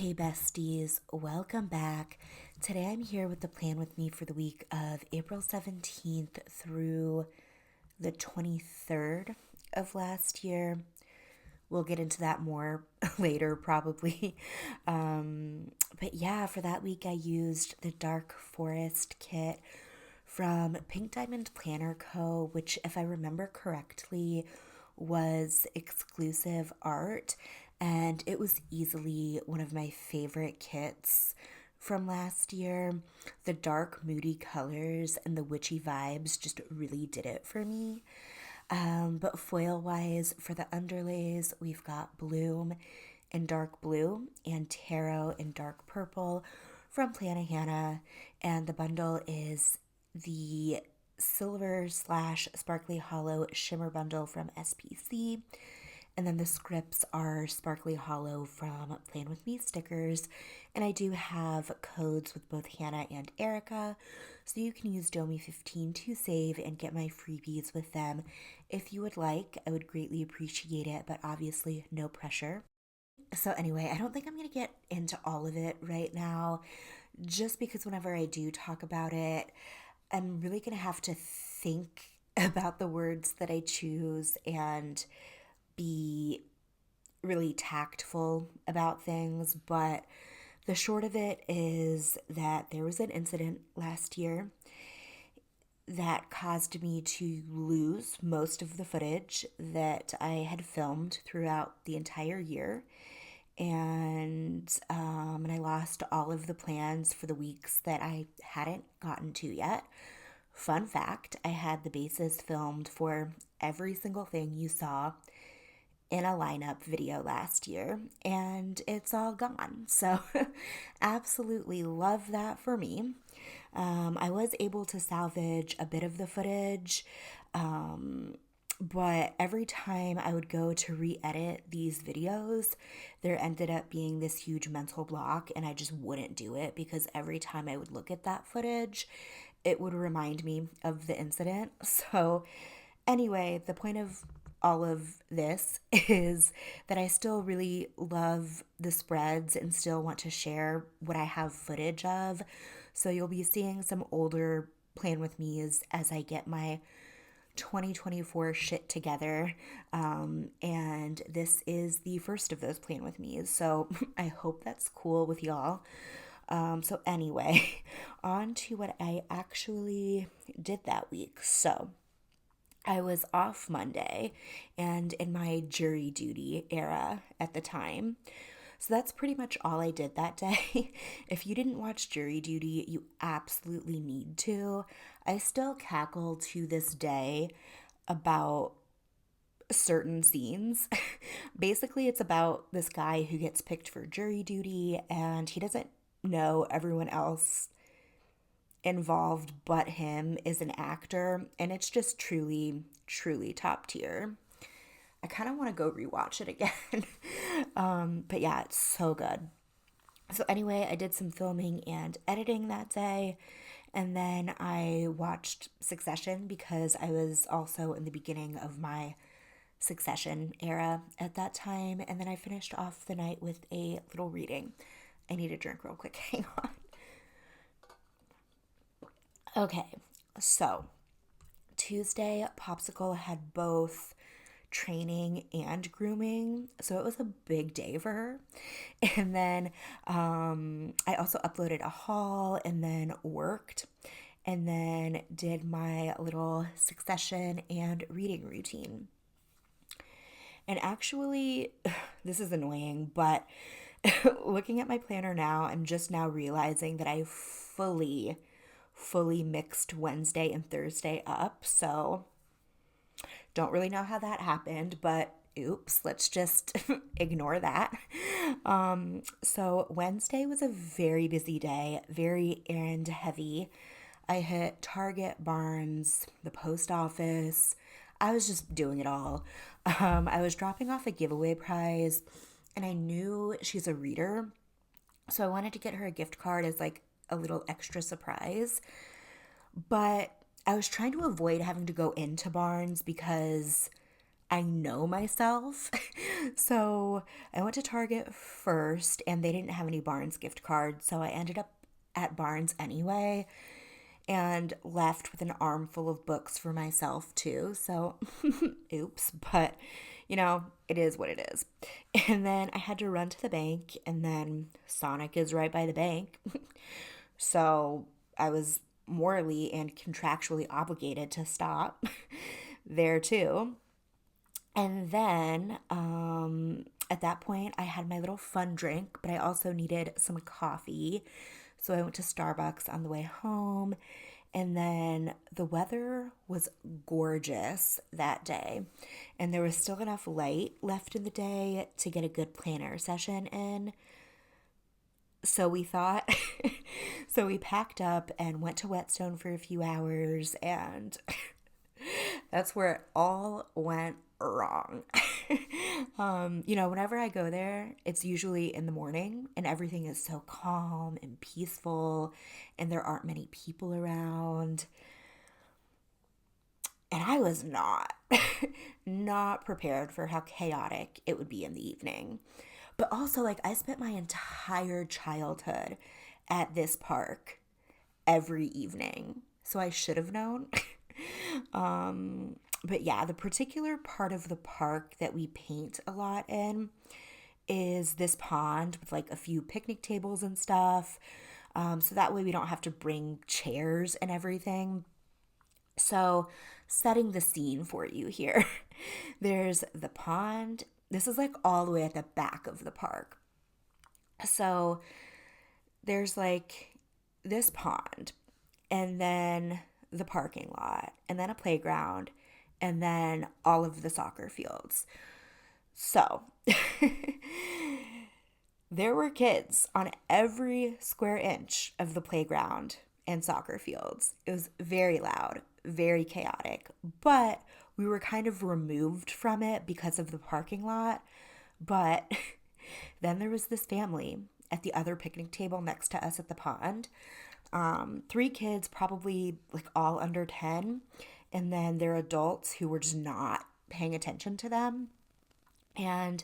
Hey besties, welcome back. Today I'm here with the plan with me for the week of April 17th through the 23rd of last year. We'll get into that more later, probably. But yeah, for that week I used the Dark Forest kit from Pink Diamond Planner Co., which, if I remember correctly, was exclusive art, and it was easily one of my favorite kits from last year. The dark, moody colors and the witchy vibes just really did it for me. But foil wise, for the underlays, we've got Bloom in dark blue and Tarot in dark purple from Plannahannah, and the bundle is the silver slash sparkly hollow shimmer bundle from SPC. And then the scripts are Sparkly Hollow from Plan With Me stickers. And I do have codes with both Hannah and Erica, so you can use Domi15 to save and get my freebies with them. If you would like, I would greatly appreciate it, but obviously no pressure. So anyway, I don't think I'm going to get into all of it right now, just because whenever I do talk about it, I'm really going to have to think about the words that I choose and be really tactful about things. But the short of it is that there was an incident last year that caused me to lose most of the footage that I had filmed throughout the entire year. And I lost all of the plans for the weeks that I hadn't gotten to yet. Fun fact, I had the bases filmed for every single thing you saw in a lineup video last year, and it's all gone. So, absolutely love that for me. I was able to salvage a bit of the footage, but every time I would go to re edit these videos, there ended up being this huge mental block, and I just wouldn't do it because every time I would look at that footage, it would remind me of the incident. So, anyway, the point of all of this is that I still really love the spreads and still want to share what I have footage of. So you'll be seeing some older Plan With Me's as I get my 2024 shit together. And this is the first of those Plan With Me's. So I hope that's cool with y'all. So anyway, on to what I actually did that week. So I was off Monday and in my jury duty era at the time. So that's pretty much all I did that day. If you didn't watch jury duty, you absolutely need to. I still cackle to this day about certain scenes. Basically, it's about this guy who gets picked for jury duty and he doesn't know everyone else involved but him is an actor, and it's just truly top tier. I kind of want to go rewatch it again. But yeah, it's so good. So anyway, I did some filming and editing that day, and then I watched Succession because I was also in the beginning of my Succession era at that time, and then I finished off the night with a little reading. I need a drink real quick. Hang on. Okay, so Tuesday, Popsicle had both training and grooming, so it was a big day for her. And then I also uploaded a haul and then worked and then did my little Succession and reading routine. And actually, this is annoying, but looking at my planner now, I'm just now realizing that I fully mixed Wednesday and Thursday up. So don't really know how that happened, but oops, let's just ignore that. So Wednesday was a very busy day, very errand heavy. I hit Target, Barnes, the post office. I was just doing it all. I was dropping off a giveaway prize, and I knew she's a reader, so I wanted to get her a gift card as like a little extra surprise. But I was trying to avoid having to go into Barnes because I know myself. So I went to Target first and they didn't have any Barnes gift cards. So I ended up at Barnes anyway and left with an armful of books for myself too. So, oops, but it is what it is. And then I had to run to the bank, and then Sonic is right by the bank. So I was morally and contractually obligated to stop there too. And then at that point, I had my little fun drink, but I also needed some coffee. So I went to Starbucks on the way home. And then the weather was gorgeous that day. And there was still enough light left in the day to get a good planner session in. So we thought, so we packed up and went to Whetstone for a few hours, and that's where it all went wrong. Whenever I go there, it's usually in the morning and everything is so calm and peaceful and there aren't many people around. And I was not, not prepared for how chaotic it would be in the evening. But also, like, I spent my entire childhood at this park every evening. So I should have known. But yeah, the particular part of the park that we paint a lot in is this pond with like a few picnic tables and stuff. So that way we don't have to bring chairs and everything. So, setting the scene for you here. There's the pond. This is like all the way at the back of the park. So, there's like this pond, and then the parking lot, and then a playground, and then all of the soccer fields. So, there were kids on every square inch of the playground and soccer fields. It was very loud, very chaotic, but we were kind of removed from it because of the parking lot. But then there was this family at the other picnic table next to us at the pond. Three kids, probably like all under 10, and then their adults who were just not paying attention to them. And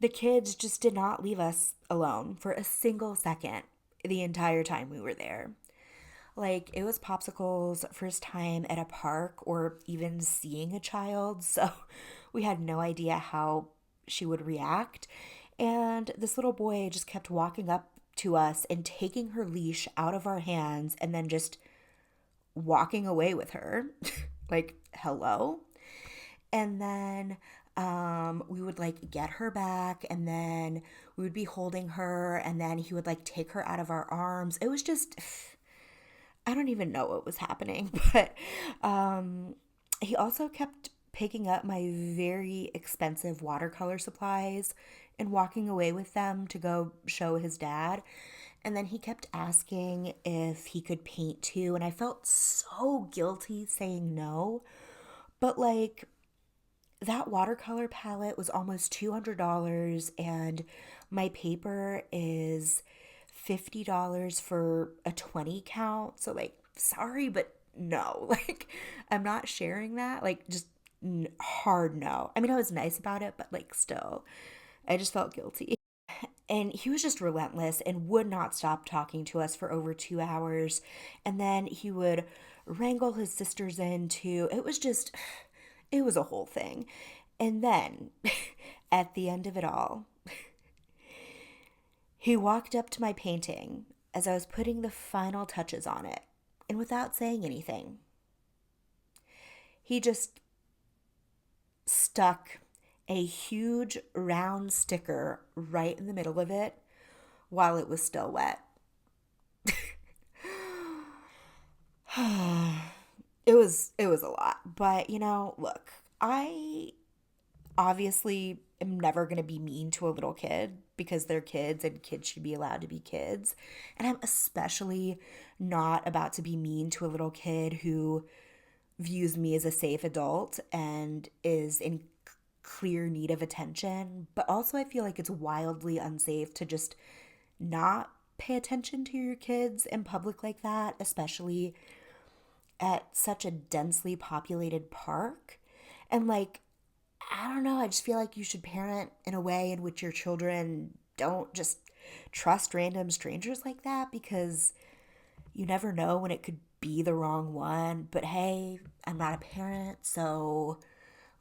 the kids just did not leave us alone for a single second the entire time we were there. Like, it was Popsicle's first time at a park or even seeing a child, so we had no idea how she would react. And this little boy just kept walking up to us and taking her leash out of our hands and then just walking away with her. Like, hello? And then we would like get her back, and then we would be holding her, and then he would like take her out of our arms. It was just, I don't even know what was happening, but he also kept picking up my very expensive watercolor supplies and walking away with them to go show his dad. And then he kept asking if he could paint too, and I felt so guilty saying no. But like, that watercolor palette was almost $200, and my paper is $50 for a 20 count. So, like, sorry, but no. Like, I'm not sharing that. Like, just hard no. I mean, I was nice about it, but like, still, I just felt guilty. And he was just relentless and would not stop talking to us for over 2 hours. And then he would wrangle his sisters in too. It was just, it was a whole thing. And then, at the end of it all, he walked up to my painting as I was putting the final touches on it. And without saying anything, he just stuck a huge round sticker right in the middle of it while it was still wet. It was a lot. But, look, I obviously am never going to be mean to a little kid because they're kids and kids should be allowed to be kids. And I'm especially not about to be mean to a little kid who views me as a safe adult and is in clear need of attention. But also, I feel like it's wildly unsafe to just not pay attention to your kids in public like that, especially at such a densely populated park. And like, I don't know. I just feel like you should parent in a way in which your children don't just trust random strangers like that, because you never know when it could be the wrong one. But hey, I'm not a parent, so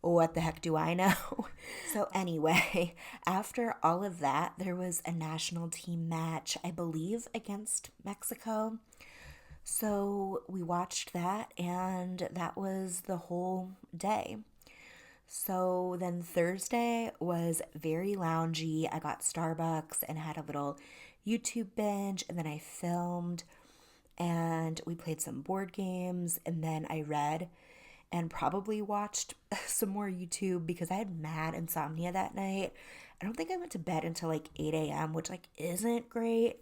what the heck do I know? So, anyway, after all of that, there was a national team match, I believe, against Mexico. So, we watched that, and that was the whole day. So then Thursday was very loungy. I got Starbucks and had a little YouTube binge, and then I filmed and we played some board games, and then I read and probably watched some more YouTube because I had mad insomnia that night. I don't think I went to bed until like 8 a.m., which like isn't great.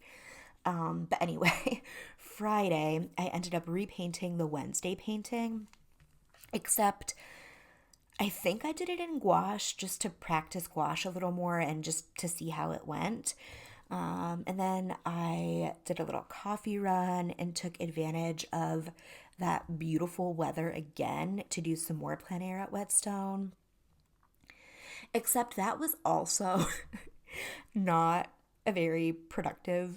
But anyway, Friday, I ended up repainting the Wednesday painting, except I think I did it in gouache just to practice gouache a little more and just to see how it went. And then I did a little coffee run and took advantage of that beautiful weather again to do some more plein air at Whetstone. Except that was also not a very productive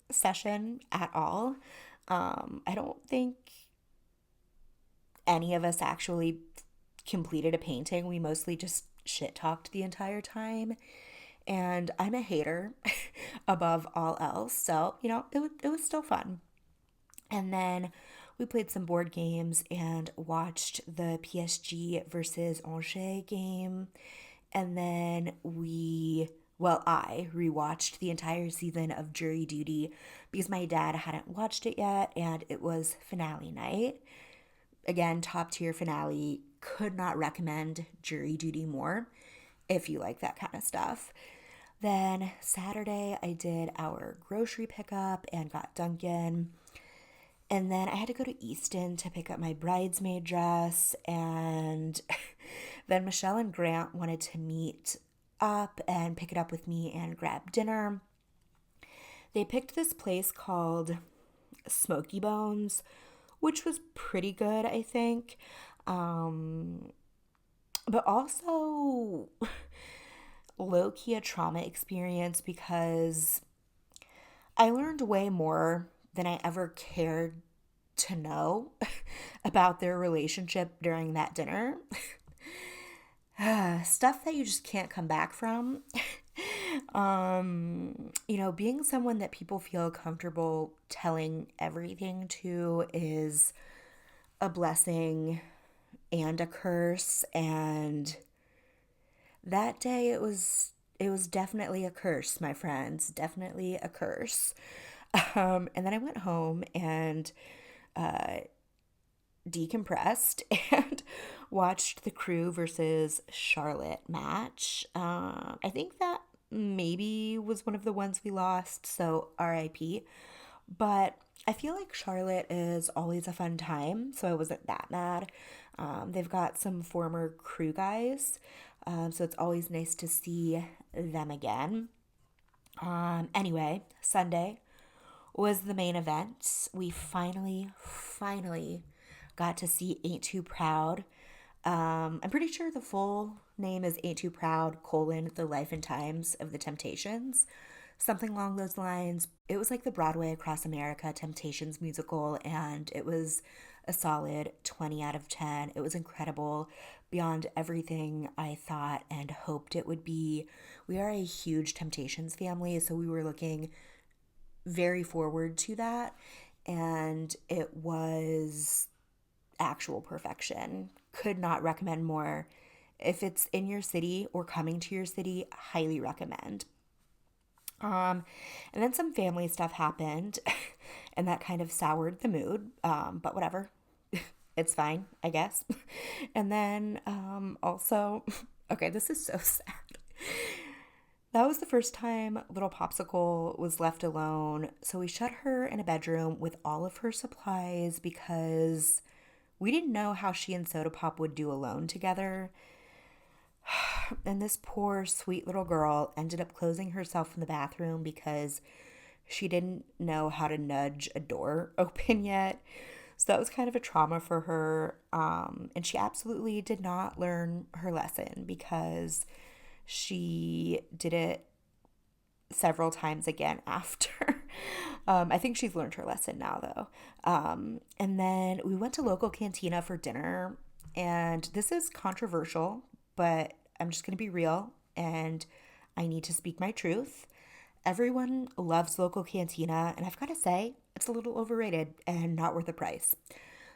session at all. I don't think any of us actually completed a painting. We mostly just shit talked the entire time. And I'm a hater above all else. So, it was still fun. And then we played some board games and watched the PSG versus Angers game. And then I rewatched the entire season of Jury Duty because my dad hadn't watched it yet and it was finale night. Again, top tier finale. Could not recommend Jury Duty more if you like that kind of stuff. Then Saturday, I did our grocery pickup and got Dunkin'. And then I had to go to Easton to pick up my bridesmaid dress. And then Michelle and Grant wanted to meet up and pick it up with me and grab dinner. They picked this place called Smoky Bones, which was pretty good, I think. But also low-key a trauma experience because I learned way more than I ever cared to know about their relationship during that dinner. Stuff that you just can't come back from. Being someone that people feel comfortable telling everything to is a blessing and a curse, and that day it was definitely a curse, my friends, definitely a curse. And then I went home and decompressed and watched the Crew versus Charlotte match. I think that maybe was one of the ones we lost, so RIP. But I feel like Charlotte is always a fun time, so I wasn't that mad. They've got some former Crew guys, so it's always nice to see them again. Anyway, Sunday was the main event. We finally got to see Ain't Too Proud. I'm pretty sure the full name is Ain't Too Proud, The Life and Times of the Temptations. Something along those lines. It was like the Broadway Across America Temptations musical, and it was a solid 20 out of 10. It was incredible, beyond everything I thought and hoped it would be. We are a huge Temptations family, so we were looking very forward to that, and it was actual perfection. Could not recommend more. If it's in your city or coming to your city, highly recommend. And then some family stuff happened, and that kind of soured the mood. But whatever, it's fine, I guess. And then also, okay, this is so sad. That was the first time little Popsicle was left alone, so we shut her in a bedroom with all of her supplies because we didn't know how she and Soda Pop would do alone together. And this poor, sweet little girl ended up closing herself in the bathroom because she didn't know how to nudge a door open yet. So that was kind of a trauma for her. And she absolutely did not learn her lesson because she did it several times again after. I think she's learned her lesson now, though. And then we went to local cantina for dinner. And this is controversial, but I'm just going to be real and I need to speak my truth. Everyone loves local cantina, and I've got to say, it's a little overrated and not worth the price.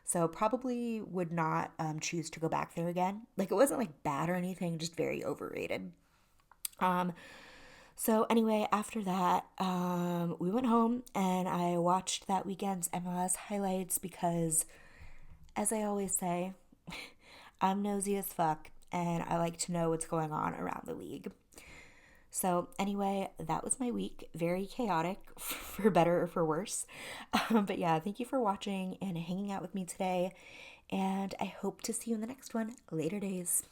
So probably would not choose to go back there again. Like it wasn't like bad or anything, just very overrated. Um, so anyway, after that, we went home and I watched that weekend's MLS highlights because, as I always say, I'm nosy as fuck and I like to know what's going on around the league. So, anyway, that was my week. Very chaotic, for better or for worse. But yeah, thank you for watching and hanging out with me today. And I hope to see you in the next one. Later days.